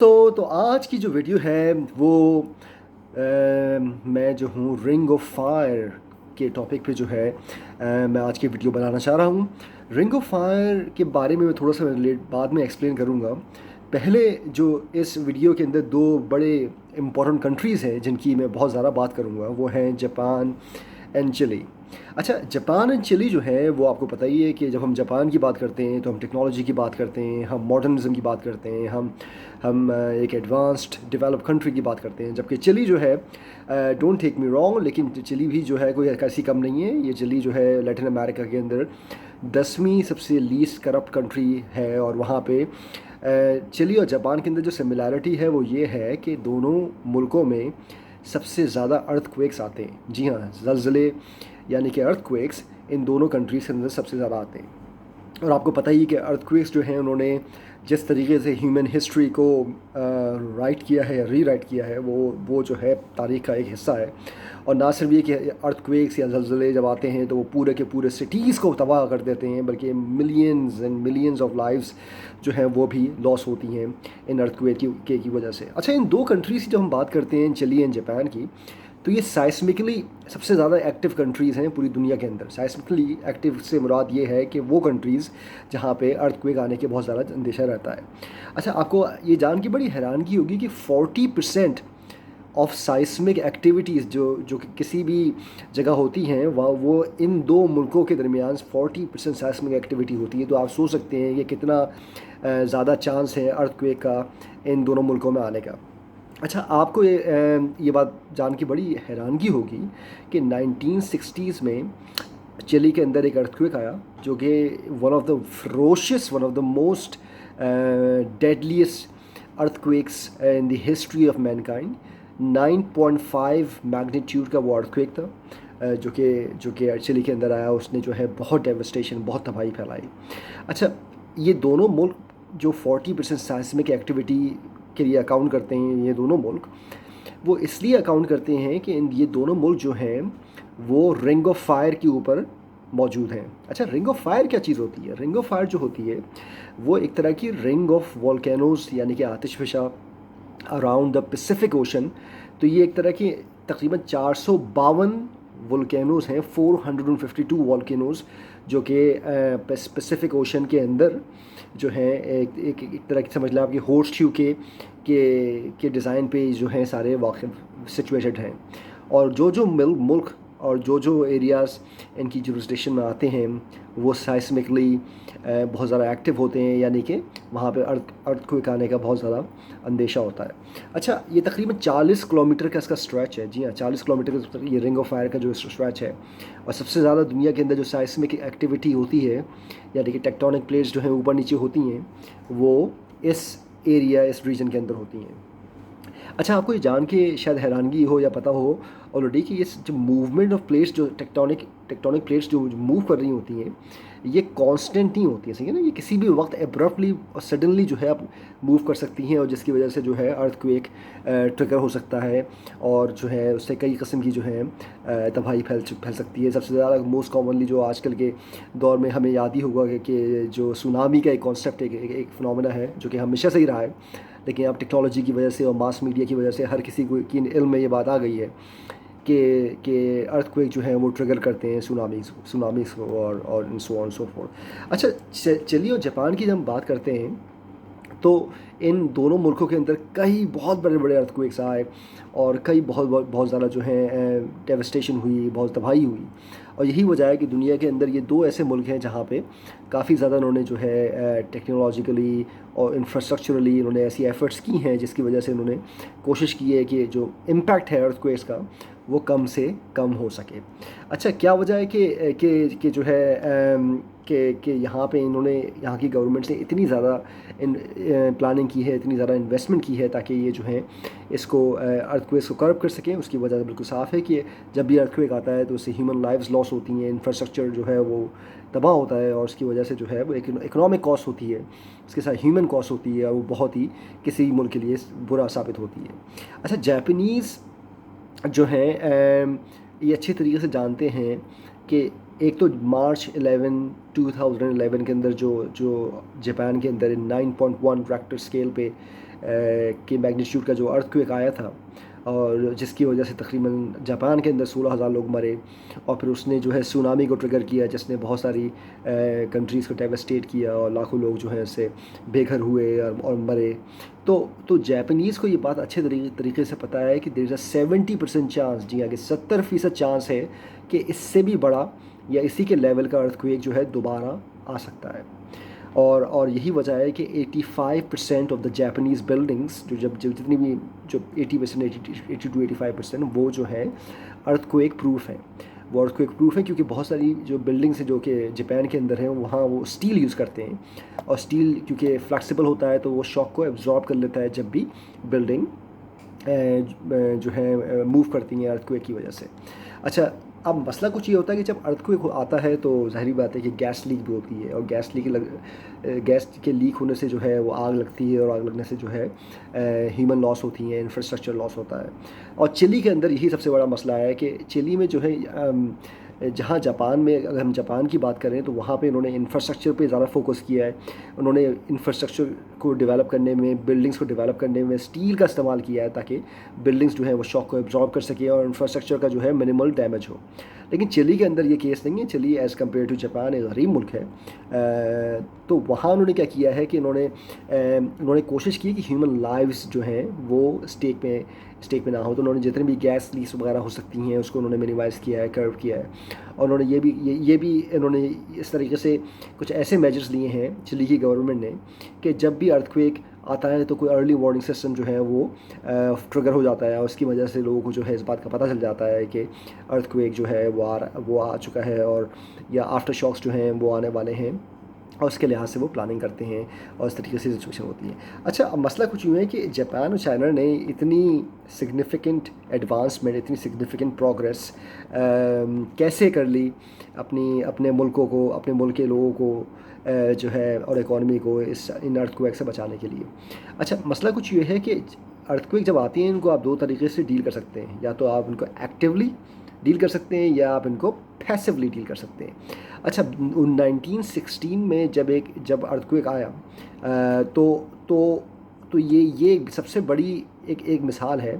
تو آج کی جو ویڈیو ہے وہ میں جو ہوں رنگ آف فائر کے ٹاپک پہ جو ہے میں آج کی ویڈیو بنانا چاہ رہا ہوں. رنگ آف فائر کے بارے میں تھوڑا سا بعد میں ایکسپلین کروں گا. پہلے جو اس ویڈیو کے اندر دو بڑے امپورٹنٹ کنٹریز ہیں جن کی میں بہت زیادہ بات کروں گا، وہ ہیں جاپان اینڈ چلی. اچھا، جاپان اینڈ چلی جو ہے وہ آپ کو پتہ ہی ہے کہ جب ہم جاپان کی بات کرتے ہیں تو ہم ٹیکنالوجی کی بات کرتے ہیں، ہم ماڈرنزم کی بات کرتے ہیں، ہم ایک ایڈوانسڈ ڈیولپ کنٹری کی بات کرتے ہیں. جبکہ چلی جو ہے، ڈونٹ ٹیک می رانگ، لیکن چلی بھی جو ہے کوئی ایسی کم نہیں ہے. یہ چلی جو ہے لیٹن امریکہ کے اندر 10ویں سب سے لیسٹ کرپٹ کنٹری ہے. اور وہاں پہ چلی اور جاپان کے اندر جو سملیرٹی ہے وہ یہ ہے کہ دونوں ملکوں میں سب سے زیادہ ارتھ کویکس آتے ہیں. جی ہاں، زلزلے یعنی کہ ارتھ کویکس ان دونوں کنٹریز کے اندر سب سے زیادہ آتے ہیں. اور آپ کو پتہ ہی کہ ارتھ کویکس جو ہیں انہوں نے جس طریقے سے ہیومن ہسٹری کو رائٹ کیا ہے یا ری رائٹ کیا ہے وہ جو ہے تاریخ کا ایک حصہ ہے. اور نہ صرف یہ کہ ارتھ کویکس یا زلزلے جب آتے ہیں تو وہ پورے کے پورے سٹیز کو تباہ کر دیتے ہیں، بلکہ millions and millions of lives جو ہیں وہ بھی لاس ہوتی ہیں ان ارتھ کویک کی وجہ سے. اچھا، ان دو کنٹریز کی جب ہم بات کرتے ہیں چلی اینڈ جاپان کی، تو یہ سائسمکلی سب سے زیادہ ایکٹیو کنٹریز ہیں پوری دنیا کے اندر. سائسمکلی ایکٹیو سے مراد یہ ہے کہ وہ کنٹریز جہاں پہ ارتھ کویک آنے کے بہت زیادہ اندیشہ رہتا ہے. اچھا، آپ کو یہ جان کے بڑی حیرانگی ہوگی کہ 40% آف سائسمک ایکٹیویٹیز جو کہ کسی بھی جگہ ہوتی ہیں وہ ان دو ملکوں کے درمیان 40% سائسمک ایکٹیویٹی ہوتی ہے. تو آپ سوچ سکتے ہیں کہ کتنا زیادہ چانس ہے ارتھ کویک کا ان دونوں ملکوں میں آنے کا. اچھا، آپ کو یہ بات جان کے بڑی حیرانگی ہوگی کہ 1960s میں چلی کے اندر ایک ارتھ کویک آیا جو کہ one of the most deadliest earthquakes in the history of mankind. 9.5 magnitude کا وہ ارتھ کویک تھا جو کہ چلی کے اندر آیا. اس نے جو ہے بہت ڈیوسٹیشن، بہت تباہی پھیلائی. اچھا، یہ دونوں ملک جو 40% سائسمک ایکٹیویٹی کے لیے اکاؤنٹ کرتے ہیں، یہ دونوں ملک وہ اس لیے اکاؤنٹ کرتے ہیں کہ یہ دونوں ملک جو ہیں وہ رنگ آف فائر کے اوپر موجود ہیں. اچھا، رنگ آف فائر کیا چیز ہوتی ہے؟ رنگ آف فائر جو ہوتی ہے وہ ایک طرح کی رنگ آف والکینوز یعنی کہ آتش فشاں اراؤنڈ دا پیسیفک اوشن. تو یہ ایک طرح کی تقریباً 452 والکینوز ہیں، 452 والکینوز جو کہ پیسیفک اوشن کے اندر جو ہیں ایک طرح کی سمجھ لیں آپ کی ہورس ٹیو کے ڈیزائن پہ جو ہیں سارے واقع سچویٹڈ ہیں. اور جو ملک اور جو ایریاز ان کی جورسڈکشن میں آتے ہیں وہ سائسمکلی بہت زیادہ ایکٹیو ہوتے ہیں، یعنی کہ وہاں پہ ارتھ کویک آنے کا بہت زیادہ اندیشہ ہوتا ہے. اچھا، یہ تقریباً 40 کلومیٹر کا اس کا اسٹریچ ہے. جی ہاں، 40 کلومیٹر کا یہ رنگ آف فائر کا جو اسٹریچ ہے. اور سب سے زیادہ دنیا کے اندر جو سائسمک ایکٹیویٹی ہوتی ہے یعنی کہ ٹیکٹونک پلیٹس جو ہیں اوپر نیچے ہوتی ہیں وہ اس ایریا، اس ریجن کے اندر ہوتی ہیں. اچھا، آپ کو یہ جان کے شاید حیرانگی ہو یا پتہ ہو آلریڈی کہ یہ جو موومنٹ آف پلیٹس جو ٹیکٹونک پلیٹس جو موو کر رہی ہوتی ہیں یہ کانسٹنٹ نہیں ہوتی ہیں. صحیح ہے نا؟ یہ کسی بھی وقت ابرپٹلی اور سڈنلی جو ہے آپ موو کر سکتی ہیں، اور جس کی وجہ سے جو ہے ارتھ کویک ٹریگر ہو سکتا ہے اور جو ہے اس سے کئی قسم کی جو ہے تباہی پھیل سکتی ہے. سب سے زیادہ موسٹ کامنلی جو آج کل کے دور میں ہمیں یاد ہی ہوگا کہ جو سونامی کا ایک کانسیپٹ ایک فنومینا ہے جو کہ ہمیشہ سے ہی رہا ہے، لیکن اب ٹیکنالوجی کی وجہ سے اور ماس میڈیا کی وجہ سے ہر کسی کو کی علم میں یہ بات آ گئی ہے کہ ارتھ کویک جو ہیں وہ ٹریگر کرتے ہیں سونامیز کو اور سو آن سو فورتھ. اچھا، چلیے اور جاپان کی جب ہم بات کرتے ہیں تو ان دونوں ملکوں کے اندر کئی بہت بڑے بڑے ارتھ کویکس آئے اور کئی بہت زیادہ جو ہیں ڈیوسٹیشن ہوئی، بہت تباہی ہوئی. اور یہی وجہ ہے کہ دنیا کے اندر یہ دو ایسے ملک ہیں جہاں پہ کافی زیادہ انہوں نے جو ہے ٹیکنالوجیکلی اور انفراسٹرکچرلی انہوں نے ایسی ایفرٹس کی ہیں جس کی وجہ سے انہوں نے کوشش کی ہے کہ جو امپیکٹ ہے ارتھ کویکس کا وہ کم سے کم ہو سکے. اچھا، کیا وجہ ہے کہ جو ہے کہ یہاں پہ انہوں نے، یہاں کی گورنمنٹس نے اتنی زیادہ پلاننگ کی ہے، اتنی زیادہ انویسٹمنٹ کی ہے تاکہ یہ جو ہیں اس کو ارتھ کویکس کو کرب کر سکیں. اس کی وجہ بالکل صاف ہے کہ جب بھی ارتھ کویک آتا ہے تو اس سے ہیومن لائفز لاس ہوتی ہیں، انفراسٹرکچر جو ہے وہ تباہ ہوتا ہے، اور اس کی وجہ سے جو ہے وہ ایک اکنامک کاسٹ ہوتی ہے، اس کے ساتھ ہیومن کاسٹ ہوتی ہے، اور وہ بہت ہی کسی ملک کے لیے برا ثابت ہوتی ہے. اچھا، جاپنیز جو ہیں یہ اچھے طریقے سے جانتے ہیں کہ ایک تو مارچ 2011 کے اندر جو جاپان کے اندر 9.1 ریکٹر اسکیل پہ کے میگنیٹیوڈ کا جو ارتھ کویک آیا تھا، اور جس کی وجہ سے تقریباً جاپان کے اندر 16,000 لوگ مرے، اور پھر اس نے جو ہے سونامی کو ٹریگر کیا جس نے بہت ساری کنٹریز کو ڈیوسٹیٹ کیا، اور لاکھوں لوگ جو ہیں اس سے بے گھر ہوئے اور مرے. تو جاپنیز کو یہ بات اچھے طریقے سے پتہ ہے کہ دیر از اے 70% چانس، جی ہاں کہ 70% چانس ہے کہ اس سے بھی بڑا یا اسی کے لیول کا ارتھ کویک جو ہے دوبارہ آ سکتا ہے. اور یہی وجہ ہے کہ 85% آف دا جاپنیز بلڈنگس جو جتنی بھی جو 80%، 80 to 85% وہ جو ہے ارتھ کویک پروف ہیں. وہ ارتھ کویک پروف ہیں کیونکہ بہت ساری جو بلڈنگس ہیں جو کہ جاپان کے اندر ہیں وہاں وہ اسٹیل یوز کرتے ہیں، اور اسٹیل کیونکہ فلیکسیبل ہوتا ہے تو وہ شاک کو ایبزارب کر لیتا ہے جب بھی بلڈنگ جو ہے موو کرتی ہیں ارتھ کویک کی وجہ سے. اچھا، اب مسئلہ کچھ یہ ہوتا ہے کہ جب ارتھ کویک آتا ہے تو ظاہری بات ہے کہ گیس لیک بھی ہوتی ہے، اور گیس کے لیک ہونے سے جو ہے وہ آگ لگتی ہے، اور آگ لگنے سے جو ہے ہیومن لاس ہوتی ہیں، انفراسٹرکچر لاس ہوتا ہے. اور چلی کے اندر یہی سب سے بڑا مسئلہ ہے کہ چلی میں جو ہے جہاں جاپان میں، اگر ہم جاپان کی بات کریں تو وہاں پہ انہوں نے انفراسٹرکچر پہ زیادہ فوکس کیا ہے. انہوں نے انفراسٹرکچر کو ڈیولپ کرنے میں، بلڈنگس کو ڈیولپ کرنے میں اسٹیل کا استعمال کیا ہے تاکہ بلڈنگس جو ہیں وہ شاک کو ایبزارب کر سکیں اور انفراسٹرکچر کا جو ہے منیمل ڈیمیج ہو. لیکن چلی کے اندر یہ کیس نہیں ہے. چلی ایز کمپیئر ٹو جاپان ایک غریب ملک ہے. تو وہاں انہوں نے کیا کیا ہے کہ انہوں نے کوشش کی کہ ہیومن لائفز جو ہیں وہ اسٹیک پہ نہ ہو. تو انہوں نے جتنے بھی گیس لیکس وغیرہ ہو سکتی ہیں اس کو انہوں نے منیمائز کیا ہے، کرو کیا ہے. اور انہوں نے یہ بھی انہوں نے اس طریقے سے کچھ ایسے میجرز لیے ہیں چلی کی گورنمنٹ نے کہ جب بھی ارتھ کویک آتا ہے تو کوئی ارلی وارننگ سسٹم جو ہے وہ ٹریگر ہو جاتا ہے، اور اس کی وجہ سے لوگوں کو جو ہے اس بات کا پتہ چل جاتا ہے کہ ارتھ کویک جو ہے وہ آ چکا ہے، اور یا آفٹر شاکس جو ہیں وہ آنے والے ہیں، اور اس کے لحاظ سے وہ پلاننگ کرتے ہیں، اور اس طریقے سے سچویشن ہوتی ہے. اچھا، اب مسئلہ کچھ یوں ہے کہ جاپان اور چائنا نے اتنی سگنیفیکنٹ ایڈوانسمنٹ، اتنی سگنیفیکنٹ پروگریس کیسے کر لی اپنے ملکوں کو، اپنے ملک کے لوگوں کو جو ہے اور اکانومی کو ان ارتھ کویک سے بچانے کے لیے. اچھا، مسئلہ کچھ یہ ہے کہ ارتھ کویک جب آتی ہیں ان کو آپ دو طریقے سے ڈیل کر سکتے ہیں. یا تو آپ ان کو ایکٹیولی ڈیل کر سکتے ہیں، یا آپ ان کو پیسیولی ڈیل کر سکتے ہیں. اچھا، 1916 میں جب ارتھ کویک آیا تو یہ سب سے بڑی ایک مثال ہے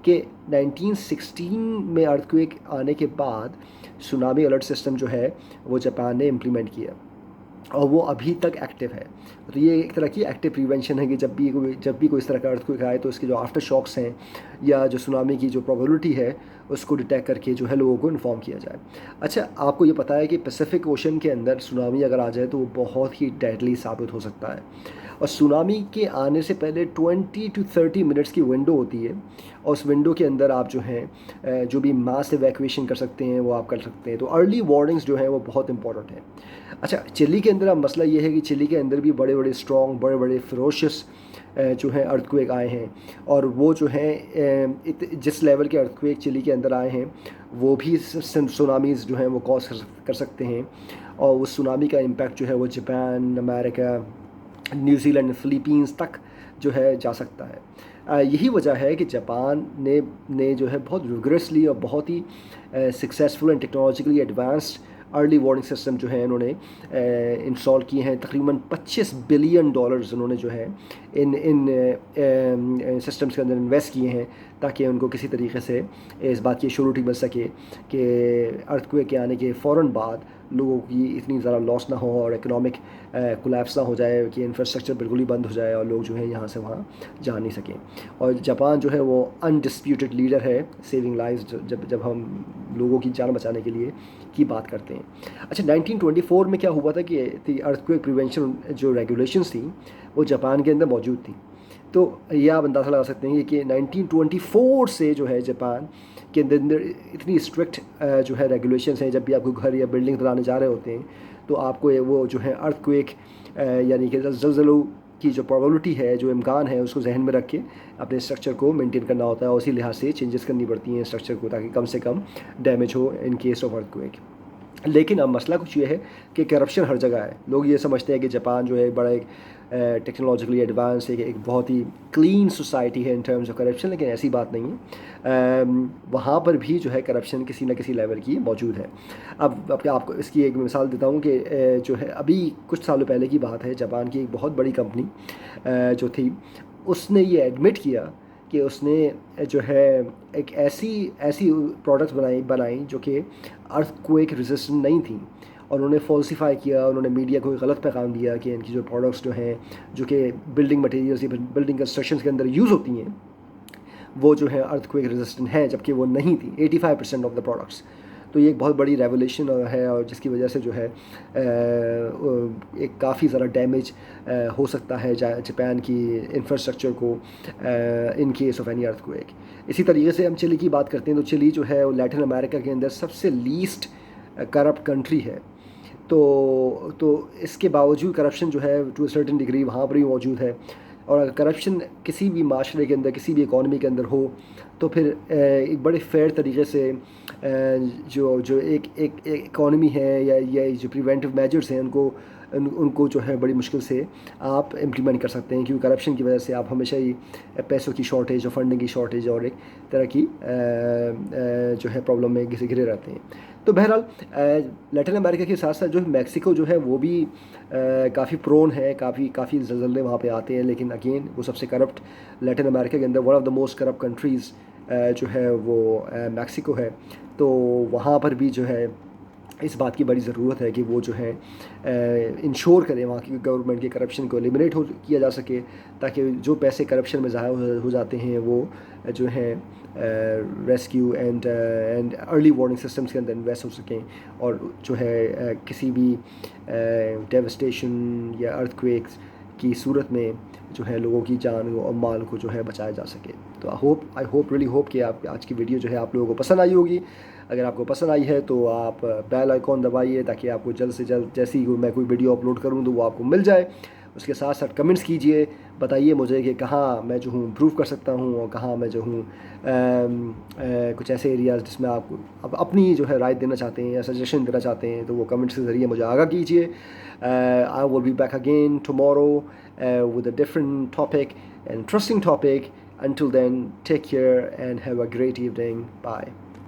کہ 1916 میں ارتھ کویک آنے کے بعد سونامی الرٹ سسٹم جو ہے وہ جاپان نے امپلیمنٹ کیا، اور وہ ابھی تک ایکٹیو ہے. تو یہ ایک طرح کی ایکٹیو پریونشن ہے کہ جب بھی کوئی اس طرح کا ارتھ کویک آئے تو اس کے جو آفٹر شاکس ہیں یا جو سونامی کی جو پروبیبلٹی ہے اس کو ڈیٹیکٹ کر کے جو ہے لوگوں کو انفارم کیا جائے. اچھا، آپ کو یہ پتہ ہے کہ پیسیفک اوشن کے اندر سونامی اگر آ جائے تو وہ بہت ہی ڈیڈلی ثابت ہو سکتا ہے، اور سونامی کے آنے سے پہلے 20 to 30 منٹس کی ونڈو ہوتی ہے، اور اس ونڈو کے اندر آپ جو ہیں جو بھی ماس ایویکویشن کر سکتے ہیں وہ آپ کر سکتے ہیں. تو ارلی وارننگس جو ہیں وہ بہت امپورٹنٹ ہیں. اچھا، چلی کے اندر اب مسئلہ یہ ہے کہ چلی کے اندر بھی بڑے اسٹرانگ، بڑے فیروشس جو ہیں ارتھ کویک آئے ہیں، اور وہ جو ہیں جس لیول کے ارتھ کویک چلی کے اندر آئے ہیں وہ بھی سونامیز جو ہیں وہ کاز کر سکتے ہیں. اور اس سونامی کا امپیکٹ جو ہے وہ جاپان، امریکہ، نیوزی لینڈ، فلیپینز تک جو ہے جا سکتا ہے. یہی وجہ ہے کہ جاپان نے جو ہے بہت ریگریسلی اور بہت ہی successful and technologically advanced early warning system جو ہے انہوں نے انسٹال کیے ہیں. تقریباً $25 بلین انہوں نے جو ہے ان سسٹمز کے اندر انویسٹ کیے ہیں تاکہ ان کو کسی طریقے سے اس بات کی شیورٹی مل سکے کہ ارتھ کویک کے آنے کے فوراً بعد لوگوں کی اتنی زیادہ لاس نہ ہو اور اکنامک کولیپس نہ ہو جائے کہ انفراسٹرکچر بالکل ہی بند ہو جائے اور لوگ جو ہے یہاں سے وہاں جا نہیں سکیں. اور جاپان جو ہے وہ انڈسپیوٹڈ لیڈر ہے سیونگ لائفز، جب ہم لوگوں کی جان بچانے کے لیے کی بات کرتے ہیں. اچھا، 1924 میں کیا ہوا تھا کہ ارتھ کویک پریونشن جو ریگولیشنس تھیں وہ جاپان کے اندر موجود تھیں. تو یہ آپ اندازہ لگا سکتے ہیں کہ 1924 سے جو ہے جاپان کے اندر اتنی اسٹرکٹ جو ہے ریگولیشنس ہیں. جب بھی آپ کو گھر یا بلڈنگ بنانے جا رہے ہوتے ہیں تو آپ کو وہ جو ہے ارتھ کویک یعنی کہ زلزلوں کی جو پروبیبلٹی ہے، جو امکان ہے، اس کو ذہن میں رکھ کے اپنے اسٹرکچر کو مینٹین کرنا ہوتا ہے، اور اسی لحاظ سے چینجز کرنی پڑتی ہیں اسٹرکچر کو تاکہ کم سے کم ڈیمیج ہو in case of earthquake. لیکن اب مسئلہ کچھ یہ ہے کہ کرپشن ہر جگہ ہے. لوگ یہ سمجھتے ہیں کہ جاپان جو ہے بڑا ایک ٹیکنالوجیکلی ایڈوانس ایک بہت ہی کلین سوسائٹی ہے ان ٹرمز آف کرپشن، لیکن ایسی بات نہیں ہے. وہاں پر بھی جو ہے کرپشن کسی نہ کسی لیول کی موجود ہے. اب آپ کو اس کی ایک مثال دیتا ہوں کہ جو ہے ابھی کچھ سالوں پہلے کی بات ہے، جاپان کی ایک بہت بڑی کمپنی جو تھی اس نے یہ ایڈمٹ کیا کہ اس نے جو ہے ایک ایسی پروڈکٹس بنائیں جو کہ ارتھ کویک ریزسٹنٹ نہیں تھیں، اور انہوں نے فالسیفائی کیا، انہوں نے میڈیا کو ایک غلط پیغام دیا کہ ان کی جو پروڈکٹس جو ہیں جو کہ بلڈنگ مٹیریلس یا بلڈنگ کنسٹرکشنس کے اندر یوز ہوتی ہیں وہ جو ہے ارتھ کویک ریزسٹنٹ ہیں، جبکہ وہ نہیں تھیں 85% آف دا پروڈکٹس. تو یہ ایک بہت بڑی ریولیوشن ہے، اور جس کی وجہ سے جو ہے ایک کافی زیادہ ڈیمیج ہو سکتا ہے جاپان کی انفراسٹرکچر کو ان case of any earth quick. اسی طریقے سے ہم چلی کی بات کرتے ہیں تو چلی جو ہے وہ لیٹن امریکہ کے اندر سب سے لیسٹ کرپٹ کنٹری ہے. تو اس کے باوجود کرپشن جو ہے ٹو اے سرٹن ڈگری وہاں پر بھی موجود ہے. اور اگر کرپشن کسی بھی معاشرے کے اندر، کسی بھی اکانومی کے اندر ہو تو پھر ایک بڑے فیئر طریقے سے جو ایک اکانومی ہے یا جو پریونٹیو میجرز ہیں ان کو جو ہے بڑی مشکل سے آپ امپلیمنٹ کر سکتے ہیں، کیونکہ کرپشن کی وجہ سے آپ ہمیشہ ہی پیسوں کی شارٹیج اور فنڈنگ کی شارٹیج اور ایک طرح کی جو ہے پرابلم میں گھرے رہتے ہیں. تو بہرحال لیٹن امریکہ کے ساتھ ساتھ جو ہے میکسیکو جو ہے وہ بھی کافی پرون ہے، کافی زلزلے وہاں پہ آتے ہیں، لیکن اگین وہ سب سے کرپٹ لیٹن امریکہ کے اندر one of the most corrupt countries جو ہے وہ میکسیکو ہے. تو وہاں پر بھی جو ہے اس بات کی بڑی ضرورت ہے کہ وہ جو ہے انشور کریں وہاں کی گورنمنٹ کے کرپشن کو ایلیمنیٹ کیا جا سکے، تاکہ جو پیسے کرپشن میں ضائع ہو جاتے ہیں وہ جو ہیں rescue and early warning systems کے اندر انویسٹ ہو سکیں، اور جو ہے کسی بھی ڈیوسٹیشن یا ارتھ کویکس کی صورت میں جو ہے لوگوں کی جان اور مال کو جو ہے بچایا جا سکے. تو آئی ہوپ ریلی ہوپ کہ آپ آج کی ویڈیو جو ہے آپ لوگوں کو پسند آئی ہوگی. اگر آپ کو پسند آئی ہے تو آپ بیل آئیکن دبائیے تاکہ آپ کو جلد سے جلد جیسی ہی میں کوئی ویڈیو اپلوڈ کروں تو وہ آپ کو مل جائے. اس کے ساتھ ساتھ کمنٹس کیجئے، بتائیے مجھے کہ کہاں میں جو ہوں امپروو کر سکتا ہوں، اور کہاں میں جو ہوں کچھ ایسے ایریاز جس میں آپ اپنی جو ہے رائے دینا چاہتے ہیں یا سجیشن دینا چاہتے ہیں تو وہ کمنٹس کے ذریعے مجھے آگاہ کیجئے. I will be back again tomorrow with a different topic, an interesting topic. Until then, take care and have a great evening. Bye.